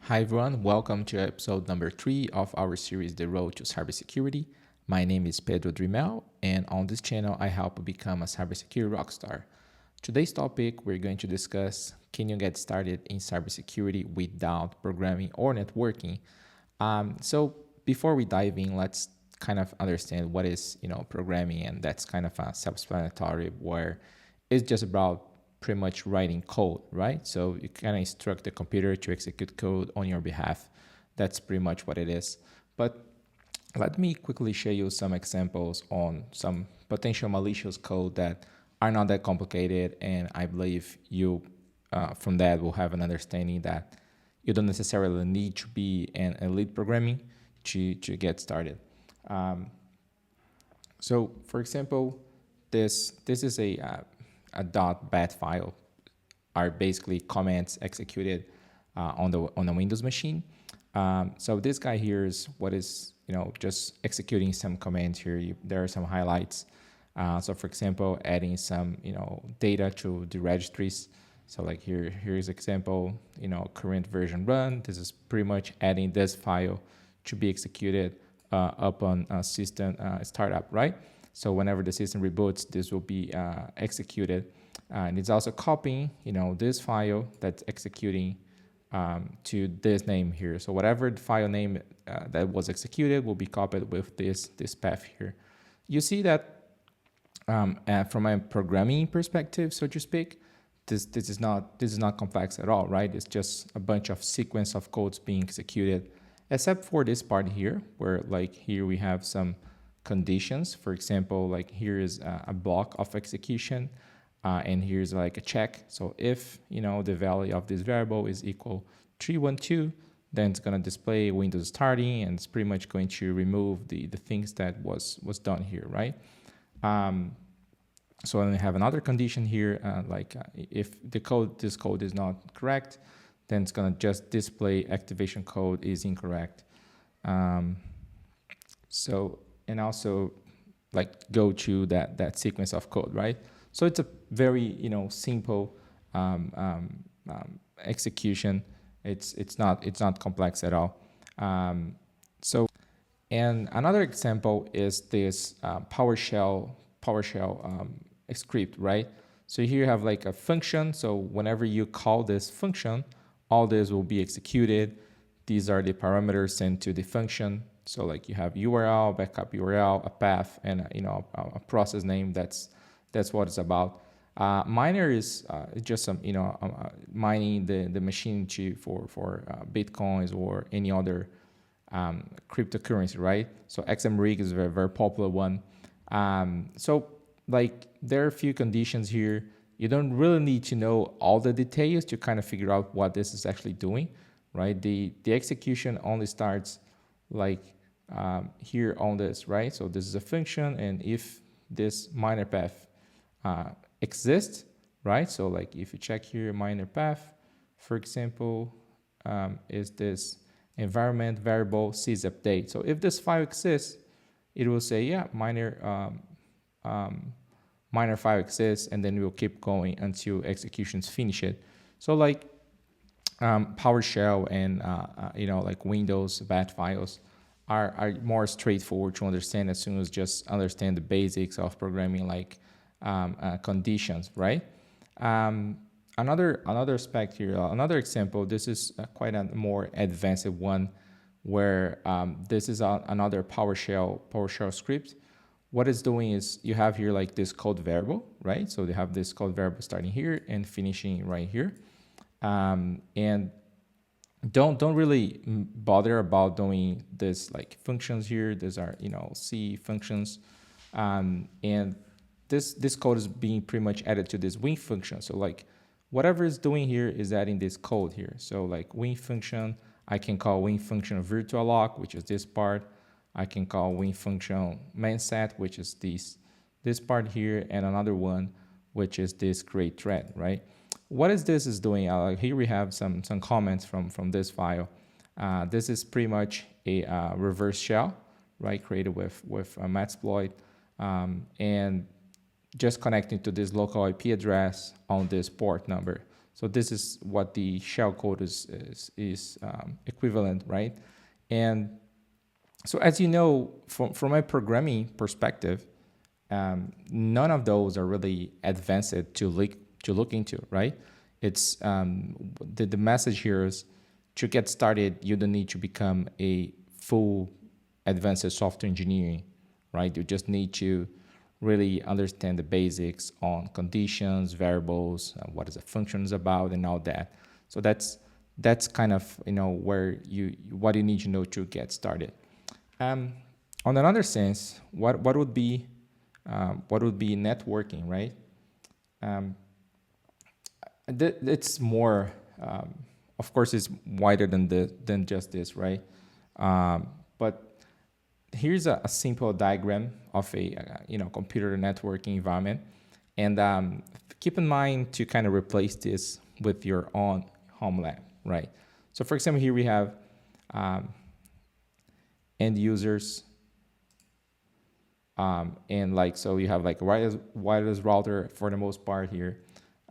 Hi everyone, welcome to episode number 3 of our series The Road to Cybersecurity. My name is Pedro Drimel, and on this channel I help become a cybersecurity rockstar. Today's topic we're going to discuss: can you get started in cybersecurity without programming or networking? So before we dive in, let's kind of understand what is programming, and that's kind of a self-explanatory where it's just about pretty much writing code, right? So you kind of instruct the computer to execute code on your behalf. That's pretty much what it is. But let me quickly show you some examples on some potential malicious code that are not that complicated, and I believe you from that will have an understanding that you don't necessarily need to be an elite programming to get started. So for example, this is a .bat file, are basically commands executed on the Windows machine. So this guy here is what is just executing some commands here. There are some highlights. So for example, adding some data to the registries. So like here's example, current version run. This is pretty much adding this file to be executed upon a system startup, right? So whenever the system reboots, this will be executed. And it's also copying, this file that's executing to this name here. So whatever the file name that was executed will be copied with this path here. You see that from a programming perspective, so to speak, this is not complex at all, right? It's just a bunch of sequence of codes being executed, except for this part here, where like here we have some conditions. For example, like here is a block of execution, and here's like a check. So if the value of this variable is equal 312, then it's gonna display Windows starting, and it's pretty much going to remove the things that was done here, right? So then we have another condition here, if this code is not correct, then it's gonna just display activation code is incorrect. So and also like go to that sequence of code, right? So it's a very simple execution. It's not complex at all. So and another example is this PowerShell script, right? So here you have like a function. So whenever you call this function, all this will be executed. These are the parameters sent to the function. So like you have URL, backup URL, a path, and a process name. That's what it's about. Miner is just some mining the machine for bitcoins or any other cryptocurrency, right? So XMRig is a very, very popular one. So like there are a few conditions here. You don't really need to know all the details to kind of figure out what this is actually doing, right? The execution only starts like here on this, right? So this is a function, and if this miner path exists, right? So like if you check here, miner path, for example, is this environment variable sys update. So if this file exists, it will say, yeah, miner file exists, and then we'll keep going until executions finish it. So like PowerShell and like Windows bat files are more straightforward to understand as soon as just understand the basics of programming, like conditions, right? Another aspect here, another example. This is quite a more advanced one, where this is another PowerShell script. What it's doing is you have here like this code variable, right? So they have this code variable starting here and finishing right here, and don't really bother about doing this like functions here. These are C functions, and this code is being pretty much added to this win function. So like whatever it's doing here is adding this code here. So like win function, I can call win function virtual lock, which is this part. I can call win function main set, which is this part here, and another one, which is this create thread, right? What is this is doing? Here we have some comments from this file. This is pretty much a reverse shell, right? Created with Metasploit, and just connecting to this local IP address on this port number. So this is what the shell code is equivalent, right? And so as you know, from a programming perspective, none of those are really advanced to look into, right? It's the message here is to get started, you don't need to become a full advanced software engineering, right? You just need to really understand the basics on conditions, variables, what is a function is about, and all that. So that's kind of where what you need to know to get started. Um, on another sense, what would be networking, right? Um, it's more, of course, it's wider than just this, right? But here's a simple diagram of a computer networking environment, and keep in mind to kind of replace this with your own home lab, right? So, for example, here we have end users, and so you have like a wireless router for the most part here,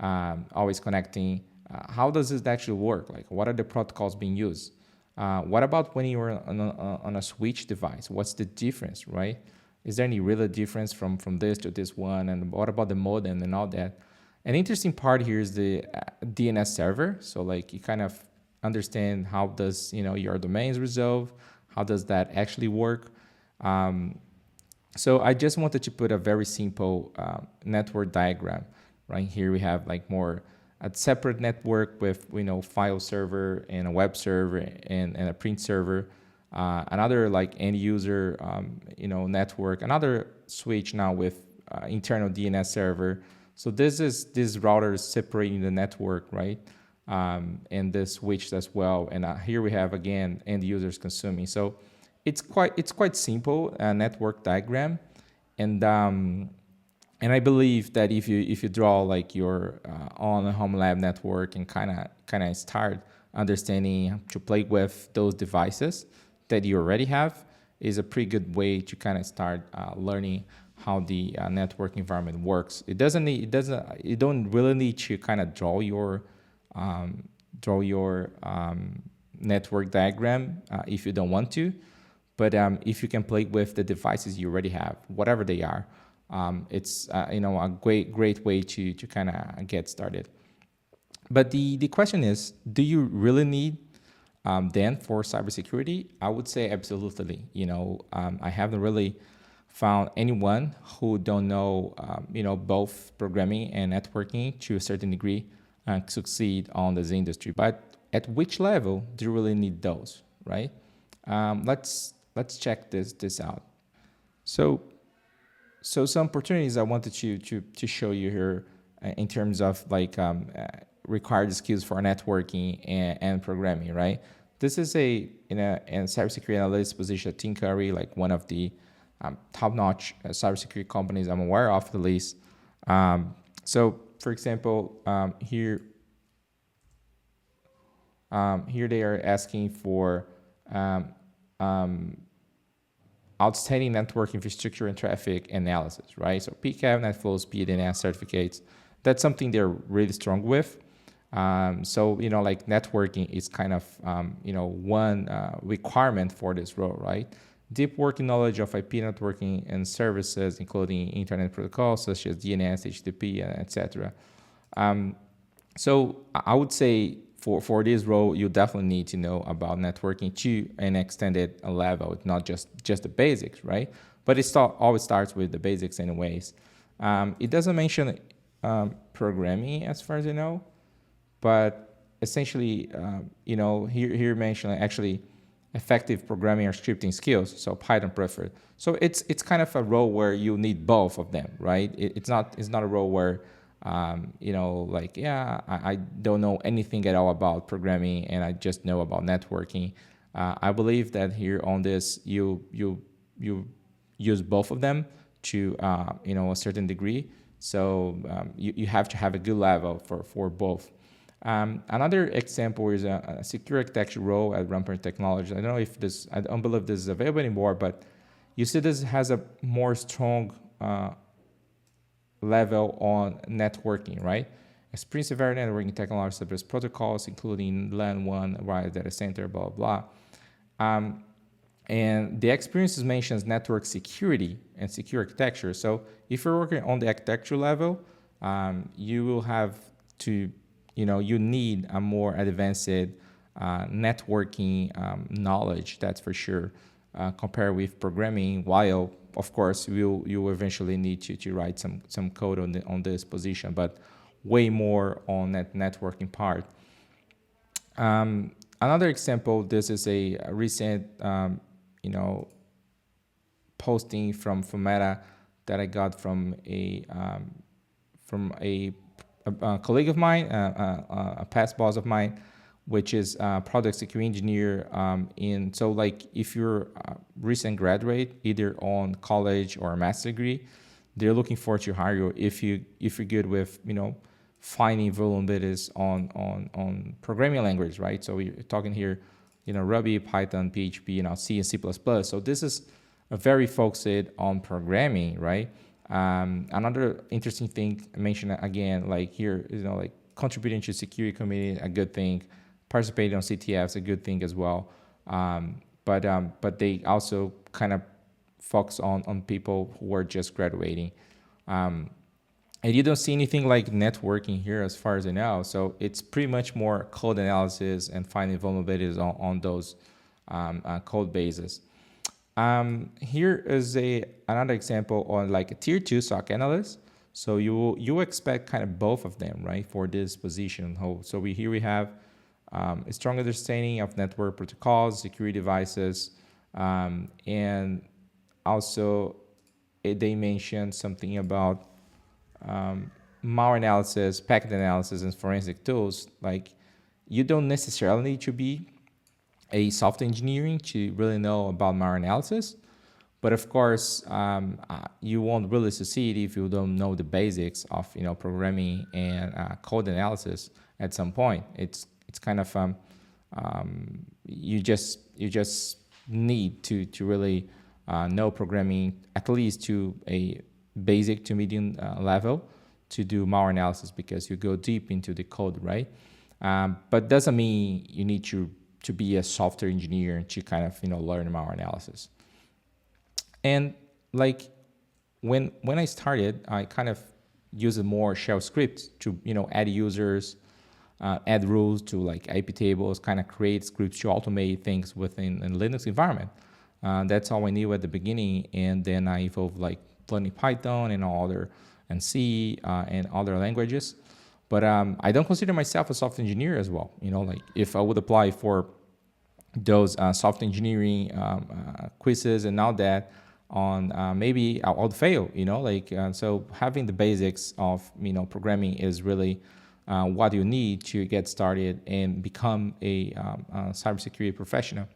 always connecting. How does this actually work? Like, what are the protocols being used? What about when you're on a switch device? What's the difference, right? Is there any real difference from this to this one? And what about the modem and all that? An interesting part here is the DNS server. So like you kind of understand how does your domains resolve? How does that actually work? So I just wanted to put a very simple network diagram. Right here we have like more a separate network with file server and a web server and a print server, another like end user network, another switch now with internal DNS server. So this router is separating the network, right? And this switch as well. And here we have again end users consuming. So it's quite simple network diagram, and I believe that if you draw like your own home lab network and kind of start understanding to play with those devices that you already have, is a pretty good way to kind of start learning how the network environment works. You don't really need to kind of draw your network diagram if you don't want to. But if you can play with the devices you already have, whatever they are, it's a great way to kind of get started. But the question is, do you really need then for cybersecurity? I would say absolutely. I haven't really found anyone who don't know both programming and networking to a certain degree succeed on this industry. But at which level do you really need those, right? Let's check this out. So some opportunities I wanted to show you here in terms of like required skills for networking and programming, right? This is in a cybersecurity analyst position at Tim Curry, like one of the top-notch cybersecurity companies I'm aware of, at least. So, for example, here they are asking for outstanding network infrastructure and traffic analysis, right? So PCAP, NetFlow, Speed, and certificates. That's something they're really strong with. So like networking is kind of one requirement for this role, right? Deep working knowledge of IP networking and services, including internet protocols such as DNS, HTTP, etc. So I would say for this role, you definitely need to know about networking to an extended level. It's not just the basics, right? But always starts with the basics anyways. It doesn't mention programming as far as I know, but essentially, here mentioned actually effective programming or scripting skills, so Python preferred. So it's kind of a role where you need both of them, right? It's not a role where I don't know anything at all about programming and I just know about networking. I believe that here on this, you use both of them to a certain degree. So you have to have a good level for both. Another example is a secure architecture role at Rampart Technology. I don't believe this is available anymore, but you see this has a more strong level on networking, right? experience of area networking technologies such as protocols, including LAN 1, wireless data center, blah, blah, blah. And the experiences mentions network security and secure architecture. So if you're working on the architecture level, you will have to, you need a more advanced networking knowledge, that's for sure, compared with programming, while of course you eventually need to write some code on this position, but way more on that networking part. Another example, this is a recent posting from Meta that I got from a colleague of mine, a past boss of mine, which is a product security engineer. So like if you're a recent graduate, either on college or a master's degree, they're looking forward to hire you if you're good with finding vulnerabilities on programming language, right? So we're talking here, Ruby, Python, PHP, C and C++. So this is a very focused on programming, right? Another interesting thing I mentioned again, like here, like contributing to security committee, a good thing. Participating on CTF is a good thing as well. But they also kind of focus on people who are just graduating. And you don't see anything like networking here as far as I know. So it's pretty much more code analysis and finding vulnerabilities on those code bases. Here is another example on like a tier 2 SOC analyst. So you expect kind of both of them, right, for this position. So we have a strong understanding of network protocols, security devices, and also they mentioned something about malware analysis, packet analysis, and forensic tools. Like you don't necessarily need to be a software engineering to really know about malware analysis, but of course you won't really succeed if you don't know the basics of programming and code analysis. At some point, it's kind of you just need to really know programming at least to a basic to medium level to do malware analysis, because you go deep into the code, right? But doesn't mean you need to be a software engineer to kind of learn malware analysis. And like when I started, I kind of used more shell scripts to add users, add rules to like IP tables, kind of create scripts to automate things within a Linux environment. That's all I knew at the beginning, and then I evolved like learning Python and C and other languages. But I don't consider myself a software engineer as well. Like if I would apply for those software engineering quizzes and all that on maybe I would fail. So having the basics of programming is really what you need to get started and become a cybersecurity professional.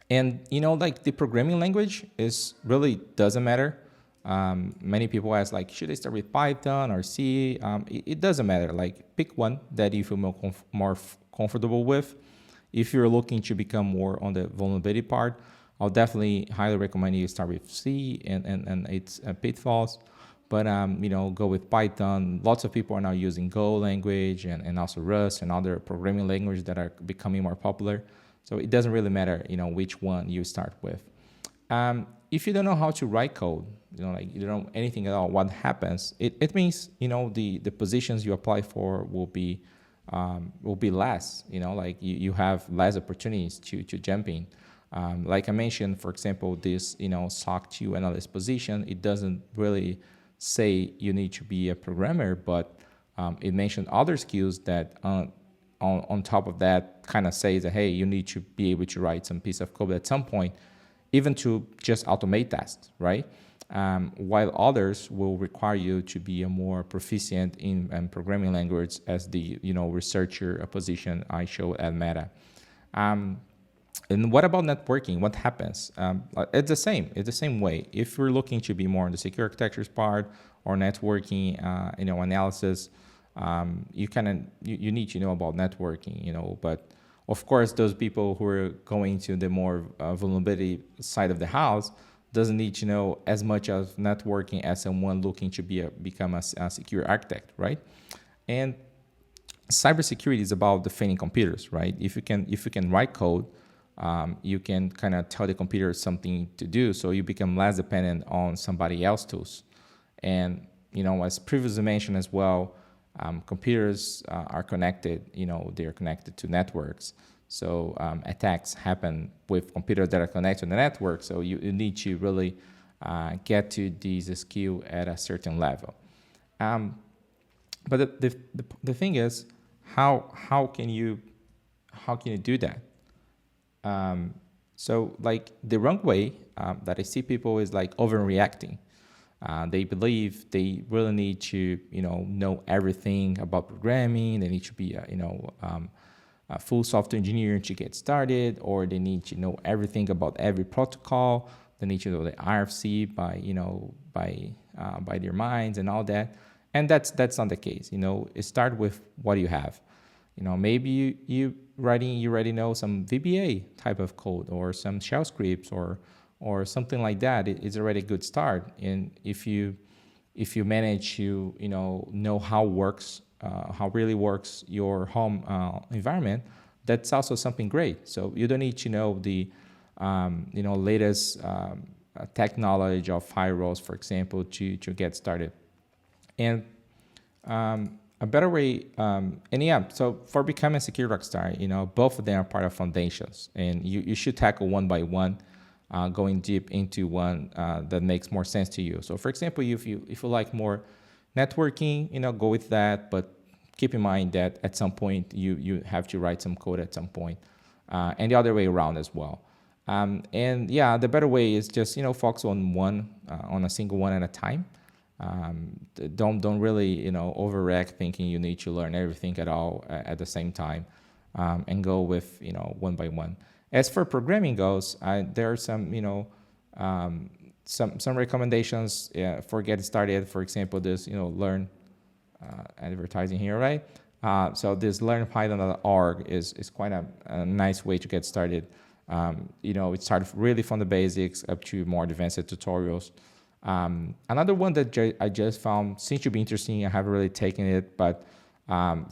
And like the programming language is really doesn't matter. Many people ask like, should I start with Python or C? It doesn't matter. Like pick one that you feel more comfortable with. If you're looking to become more on the vulnerability part, I'll definitely highly recommend you start with C and its pitfalls. But go with Python. Lots of people are now using Go language and also Rust and other programming languages that are becoming more popular. So it doesn't really matter, which one you start with. If you don't know how to write code, like you don't know anything at all, what happens? It means the positions you apply for will be less. Like you have less opportunities to jump in. Like I mentioned, for example, this SOC 2 analyst position, it doesn't really say you need to be a programmer, but it mentioned other skills that on top of that kind of says that, hey, you need to be able to write some piece of code at some point, even to just automate tasks, right? While others will require you to be a more proficient in programming language, as the researcher position I showed at Meta. And what about networking? What happens? It's the same. It's the same way. If you're looking to be more on the secure architectures part or networking, analysis, you need to know about networking, But of course, those people who are going to the more vulnerability side of the house doesn't need to know as much of networking as someone looking to become a secure architect, right? And cybersecurity is about defending computers, right? If you can write code, you can kind of tell the computer something to do, so you become less dependent on somebody else's tools. And as previously mentioned as well, computers are connected. They are connected to networks. So attacks happen with computers that are connected to the network. So you need to really get to this skill at a certain level. But the thing is, how can you do that? So like the wrong way that I see people is like overreacting. They believe they really need to know everything about programming. They need to be a full software engineer to get started, or they need to know everything about every protocol. They need to know the RFC by their minds and all that. And that's not the case. Start with what you have. Maybe you already know some VBA type of code, or some shell scripts, or something like that. It's already a good start. And if you manage to know how really works your home environment, that's also something great. So you don't need to know the latest tech knowledge of firewalls, for example, to get started. And a better way, and yeah, so for becoming a security rockstar, both of them are part of foundations, and you should tackle one by one, going deep into one that makes more sense to you. So for example, if you like more networking, go with that, but keep in mind that at some point you have to write some code at some point, and the other way around as well. And yeah, the better way is just focus on on a single one at a time. Don't really overreact thinking you need to learn everything at all at the same time, and go with one by one. As for programming goes, there are some some recommendations for getting started. For example, this learn advertising here, right? So this learnpython.org is quite a nice way to get started. It starts really from the basics up to more advanced tutorials. Another one that I just found seems to be interesting. I haven't really taken it, but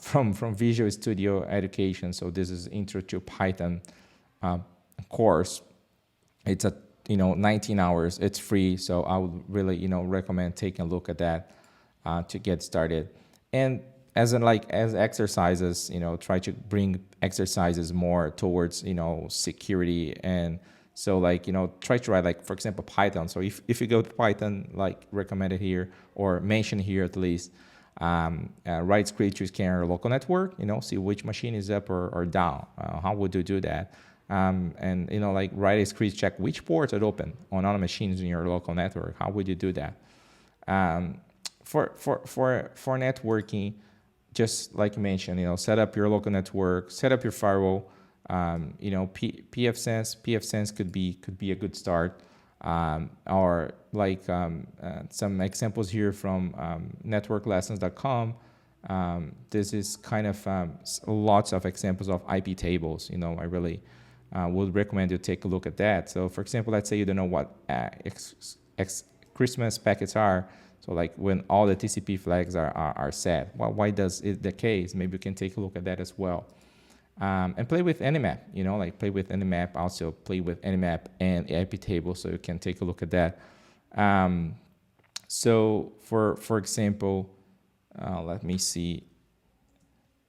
from Visual Studio Education. So this is Intro to Python course. It's 19 hours. It's free, so I would really recommend taking a look at that to get started. And as exercises, try to bring exercises more towards security. And so try to write, for example, Python. So if you go to Python, recommended here or mentioned here at least, write script to scan your local network, see which machine is up or down. How would you do that? And write a script, check which ports are open on other machines in your local network. How would you do that? For networking, just like you mentioned, set up your local network, set up your firewall. PFSense could be a good start. Or some examples here from networklessons.com. This is kind of lots of examples of IP tables. I really would recommend you take a look at that. So for example, let's say you don't know what Christmas packets are. So when all the TCP flags are set, why does it the case? Maybe you can take a look at that as well. And play with Nmap, play with Nmap, also play with Nmap and IP table, so you can take a look at that. So for example, let me see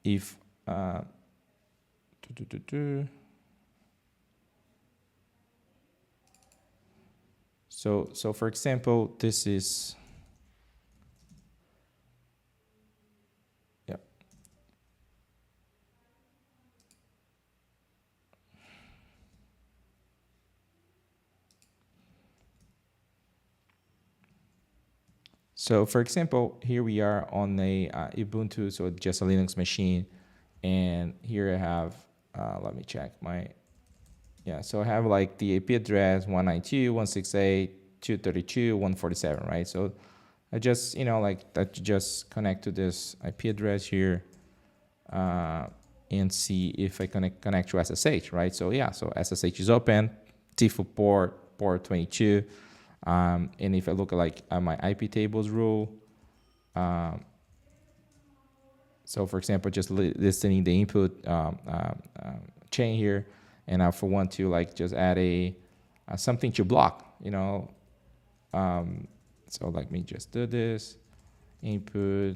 if so for example, this is So for example, here we are on a Ubuntu, so just a Linux machine. And here I have, let me check so I have the IP address 192.168.232.147, right? So I just, just connect to this IP address here and see if I connect to SSH, right? So yeah, so SSH is open, default port 22. And if I look at my IP tables rule, So for example, just listening the input chain here, and if I want to like just add a something to block, so let me just do this input.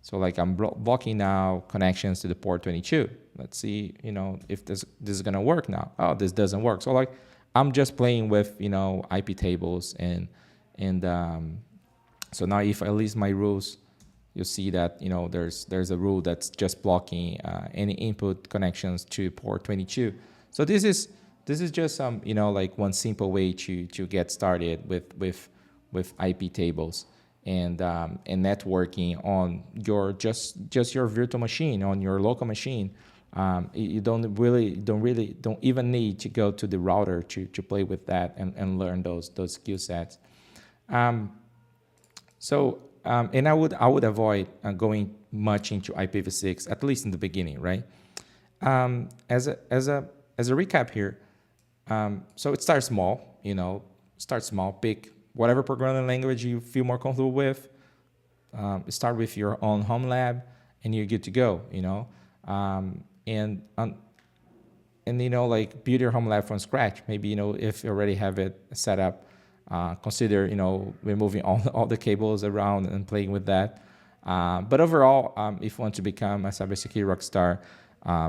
So like I'm blocking now connections to the port 22. Let's see, if this is gonna work now. Oh, this doesn't work. So like I'm just playing with IP tables and so now if I list my rules, you'll see that there's a rule that's just blocking any input connections to port 22. So this is just some like one simple way to get started with IP tables and networking on your just your virtual machine, on your local machine. You don't even need to go to the router to play with that and learn those skill sets. And I would avoid going much into IPv6, at least in the beginning, right? As a recap here, so it starts small, start small, pick whatever programming language you feel more comfortable with. Start with your own home lab, and you're good to go, and like build your home lab from scratch. Maybe if you already have it set up, consider removing all the cables around and playing with that. But overall, if you want to become a cybersecurity rock star,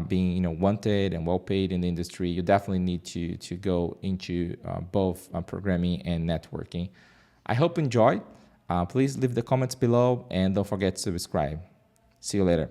being wanted and well paid in the industry, you definitely need to go into both programming and networking. I hope you enjoyed. Please leave the comments below and don't forget to subscribe. See you later.